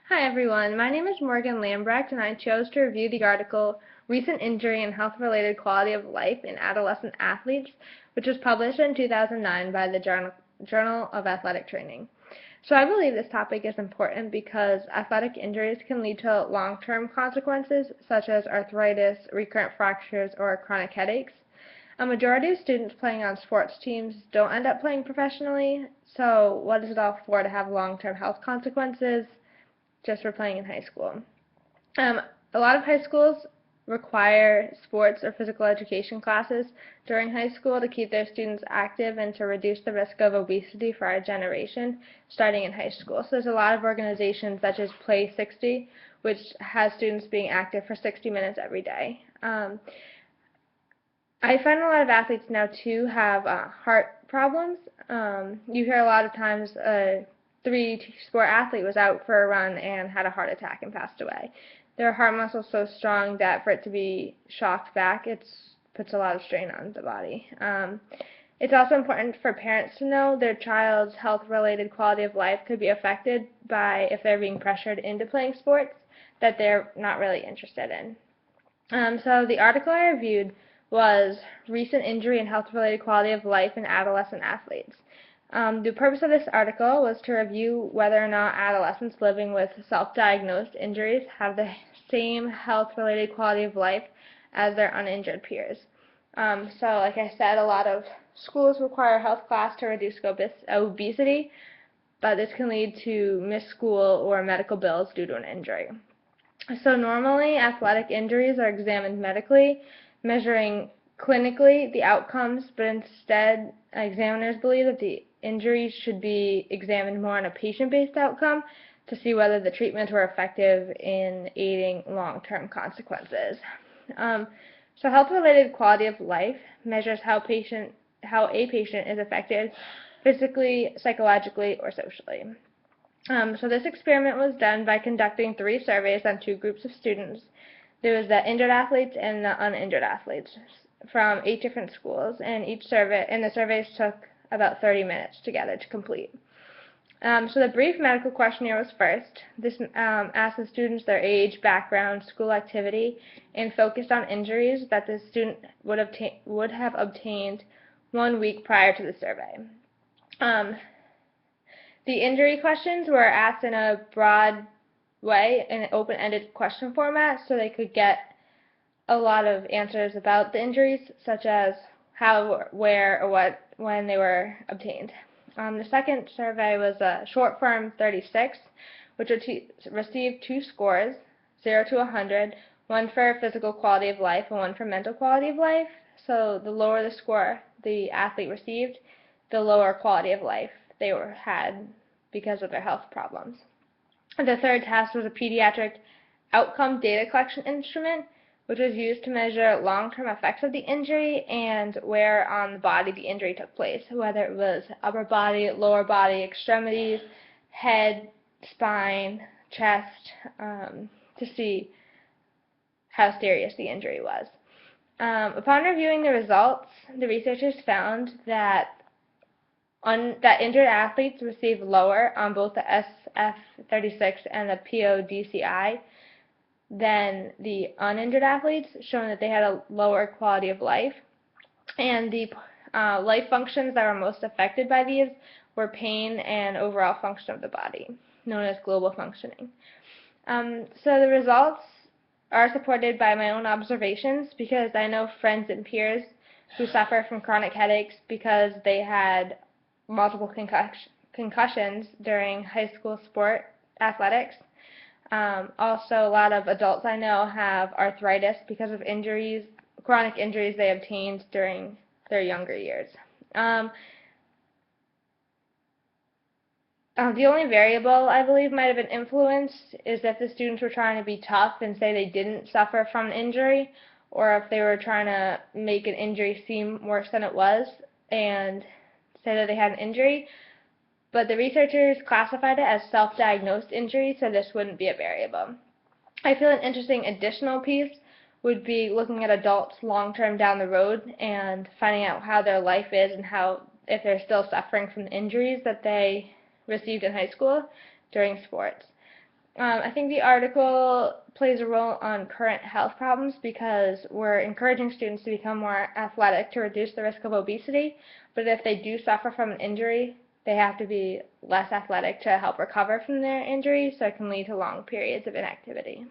Hi everyone, my name is Morgan Lambrecht and I chose to review the article Recent Injury and Health-Related Quality of Life in Adolescent Athletes, which was published in 2009 by the Journal of Athletic Training. So I believe this topic is important because athletic injuries can lead to long-term consequences such as arthritis, recurrent fractures, or chronic headaches. A majority of students playing on sports teams don't end up playing professionally, so what is it all for to have long-term health consequences just for playing in high school? Um, a lot of high schools require sports or physical education classes during high school to keep their students active and to reduce the risk of obesity for our generation starting in high school. So there's a lot of organizations such as Play 60, which has students being active for 60 minutes every day. I find a lot of athletes now too have heart problems. You hear a lot of times a three-sport athlete was out for a run and had a heart attack and passed away. Their heart muscle is so strong that for it to be shocked back, it puts a lot of strain on the body. It's also important for parents to know their child's health-related quality of life could be affected by if they're being pressured into playing sports that they're not really interested in. So the article I reviewed was Recent Injury and Health-Related Quality of Life in Adolescent Athletes. The purpose of this article was to review whether or not adolescents living with self-diagnosed injuries have the same health-related quality of life as their uninjured peers. So like I said, a lot of schools require health class to reduce obesity, but this can lead to missed school or medical bills due to an injury. So normally, athletic injuries are examined medically, measuring clinically the outcomes, but instead, examiners believe that the injuries should be examined more on a patient-based outcome to see whether the treatments were effective in aiding long-term consequences. So health-related quality of life measures how a patient is affected physically, psychologically, or socially. So this experiment was done by conducting 3 surveys on 2 groups of students. There was the injured athletes and the uninjured athletes from 8 different schools, and the surveys took about 30 minutes together to complete. So the brief medical questionnaire was first. This asked the students their age, background, school activity, and focused on injuries that the student would have obtained 1 week prior to the survey. The injury questions were asked in a broad way, in an open-ended question format, so they could get a lot of answers about the injuries, such as how, where, or what, when they were obtained. The second survey was a short form 36, which received 2 scores, 0 to 100, one for physical quality of life and one for mental quality of life. So the lower the score the athlete received, the lower quality of life they had because of their health problems. The third test was a pediatric outcome data collection instrument, which was used to measure long-term effects of the injury and where on the body the injury took place, whether it was upper body, lower body, extremities, head, spine, chest, to see how serious the injury was. Upon reviewing the results, the researchers found that injured athletes received lower on both the SF36 and the PODCI than the uninjured athletes, showing that they had a lower quality of life. And the life functions that were most affected by these were pain and overall function of the body, known as global functioning. So the results are supported by my own observations because I know friends and peers who suffer from chronic headaches because they had multiple concussions during high school sport athletics. Also, a lot of adults I know have arthritis because of chronic injuries they obtained during their younger years. The only variable I believe might have been influenced is if the students were trying to be tough and say they didn't suffer from an injury, or if they were trying to make an injury seem worse than it was and say that they had an injury. But the researchers classified it as self-diagnosed injury, so this wouldn't be a variable. I feel an interesting additional piece would be looking at adults long-term down the road and finding out how their life is and if they're still suffering from the injuries that they received in high school during sports. I think the article plays a role on current health problems because we're encouraging students to become more athletic to reduce the risk of obesity, but if they do suffer from an injury, they have to be less athletic to help recover from their injury, so it can lead to long periods of inactivity.